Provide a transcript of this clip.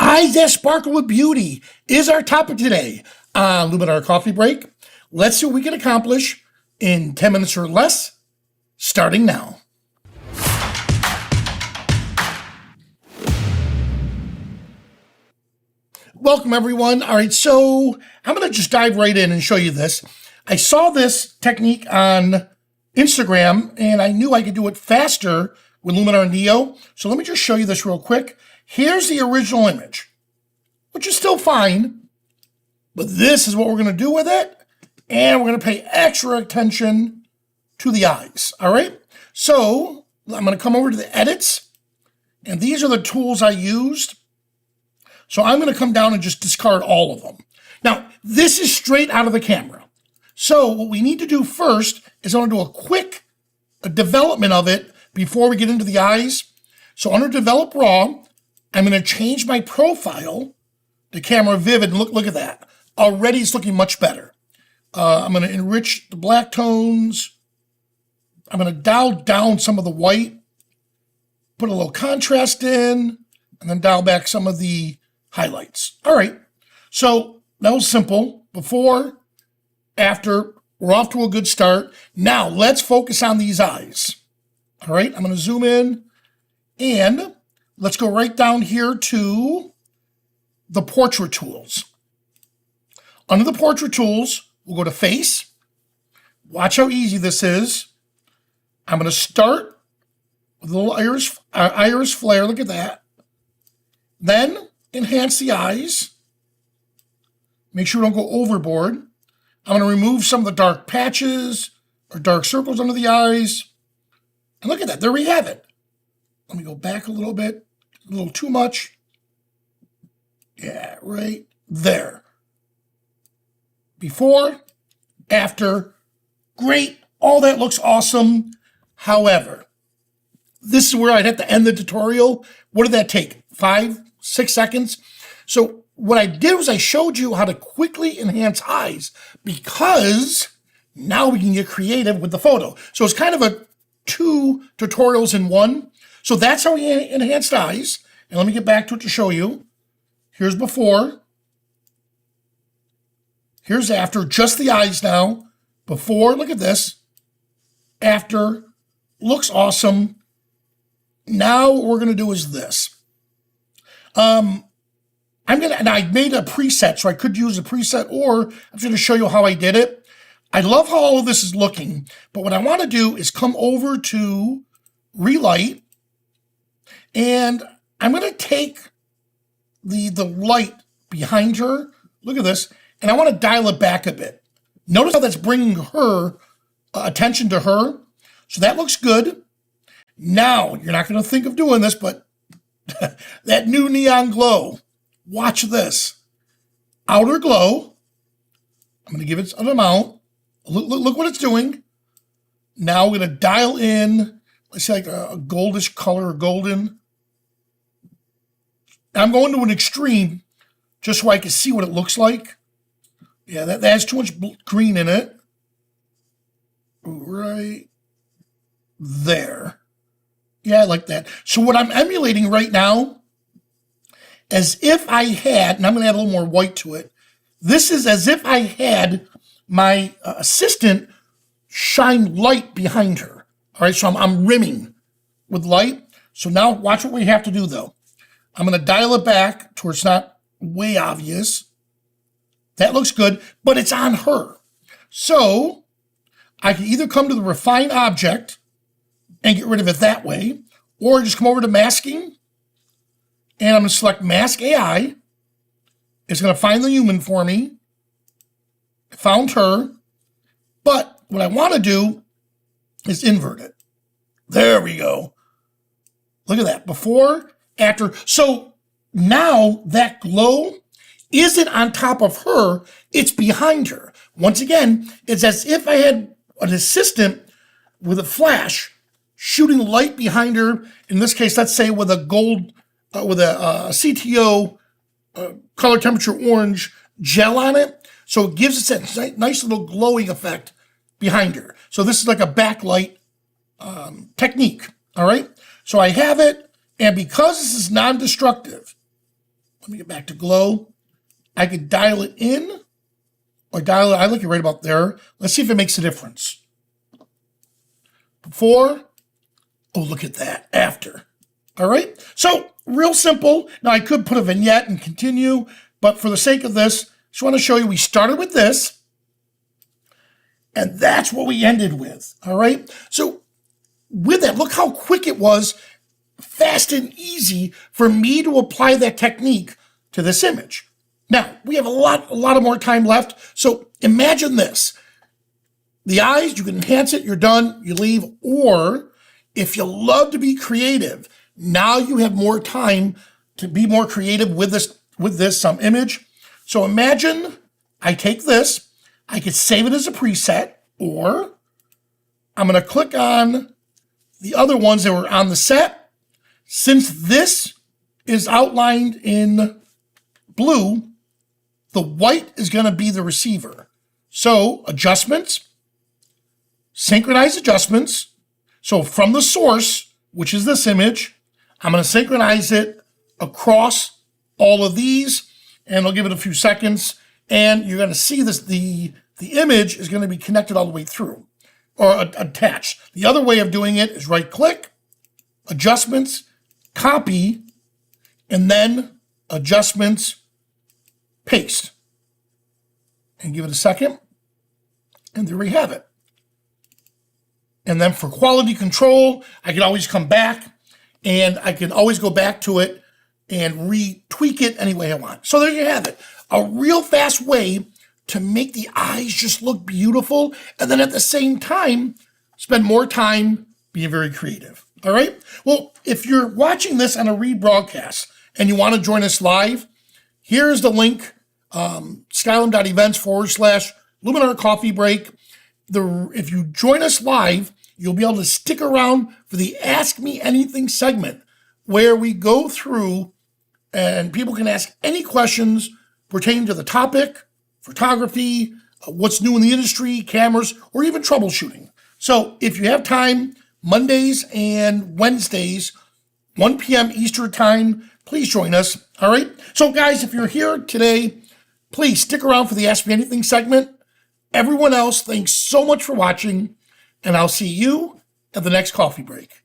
Eyes that sparkle with beauty is our topic today on Luminar Coffee Break. Let's see what we can accomplish in 10 minutes or less, starting now. Welcome, everyone. All right, so I'm going to just dive right in and show you this. I saw this technique on Instagram, and I knew I could do it faster with Luminar Neo. So let me just show you this real quick. Here's the original image, which is still fine, but this is what we're going to do with it, and we're going to pay extra attention to the eyes, all right? So I'm going to come over to the edits, and these are the tools I used. So I'm going to come down and just discard all of them. Now, this is straight out of the camera. So what we need to do first is I want to do a quick development of it before we get into the eyes. So under Develop Raw, I'm going to change my profile to Camera Vivid. And look at that. Already it's looking much better. I'm going to enrich the black tones. I'm going to dial down some of the white, put a little contrast in, and then dial back some of the highlights. All right. So that was simple. Before, after, we're off to a good start. Now let's focus on these eyes. All right. I'm going to zoom in and let's go right down here to the portrait tools. Under the portrait tools, we'll go to face. Watch how easy this is. I'm going to start with a little iris flare. Look at that. Then enhance the eyes. Make sure we don't go overboard. I'm going to remove some of the dark patches or dark circles under the eyes. And look at that. There we have it. Let me go back a little bit. A little too much. Yeah, right there. Before, after, great. All that looks awesome. However, this is where I'd have to end the tutorial. What did that take? 5, 6 seconds? So what I did was I showed you how to quickly enhance eyes because now we can get creative with the photo. So it's kind of a 2 tutorials in one. So that's how we enhanced eyes. And let me get back to it to show you. Here's before. Here's after. Just the eyes now. Before, look at this. After, looks awesome. Now what we're going to do is this. And I made a preset, so I could use a preset, or I'm going to show you how I did it. I love how all of this is looking, but what I want to do is come over to Relight, and I'm going to take the light behind her. Look at this, and I want to dial it back a bit. Notice how that's bringing her attention to her. So that looks good. Now, you're not going to think of doing this, but that new neon glow. Watch this. Outer glow. I'm going to give it an amount. Look what it's doing. Now we're going to dial in, let's say like a goldish color or golden. I'm going to an extreme just so I can see what it looks like. Yeah, that has too much green in it. Right there. Yeah, I like that. So what I'm emulating right now, as if I had, and I'm going to add a little more white to it. This is as if I had my assistant shine light behind her. All right, so I'm rimming with light. So now watch what we have to do, though. I'm going to dial it back to where it's not way obvious. That looks good, but it's on her. So I can either come to the refine object and get rid of it that way, or just come over to masking, and I'm going to select Mask AI. It's going to find the human for me. I found her. But what I want to do is invert it. There we go. Look at that. Before, after. So now that glow isn't on top of her. It's behind her. Once again, it's as if I had an assistant with a flash shooting light behind her. In this case, let's say with a gold, with a CTO color temperature orange gel on it. So it gives us that nice little glowing effect behind her. So this is like a backlight technique, all right? So I have it, and because this is non-destructive, Let me get back to glow. I could dial it in or dial it. I like it right about there. Let's see if it makes a difference. Before. Oh, look at that. After. All right. So real simple. Now I could put a vignette and continue, but for the sake of this, just want to show you we started with this and that's what we ended with. All right. So with that, look how quick it was, fast and easy for me to apply that technique to this image. Now, we have a lot of more time left. So imagine this. The eyes, you can enhance it, you're done, you leave. Or if you love to be creative, now you have more time to be more creative with this image. So imagine I take this, I could save it as a preset, or I'm going to click on the other ones that were on the set. Since this is outlined in blue, the white is going to be the receiver. So adjustments, synchronize adjustments. So from the source, which is this image, I'm going to synchronize it across all of these, and I'll give it a few seconds. And you're going to see this, the image is going to be connected all the way through or attached. The other way of doing it is right click, adjustments, copy, and then adjustments, paste, and give it a second, and there we have it. And then for quality control, I can always come back and I can always go back to it and retweak it any way I want. So there you have it. A real fast way to make the eyes just look beautiful and then at the same time, spend more time being very creative. All right? Well, if you're watching this on a rebroadcast and you want to join us live, here's the link, skylum.events/Luminar coffee break. If you join us live, you'll be able to stick around for the Ask Me Anything segment where we go through and people can ask any questions pertaining to the topic, photography, what's new in the industry, cameras, or even troubleshooting. So if you have time, Mondays and Wednesdays, 1 p.m. Eastern time, please join us. All right. So guys, if you're here today, please stick around for the Ask Me Anything segment. Everyone else, thanks so much for watching, and I'll see you at the next coffee break.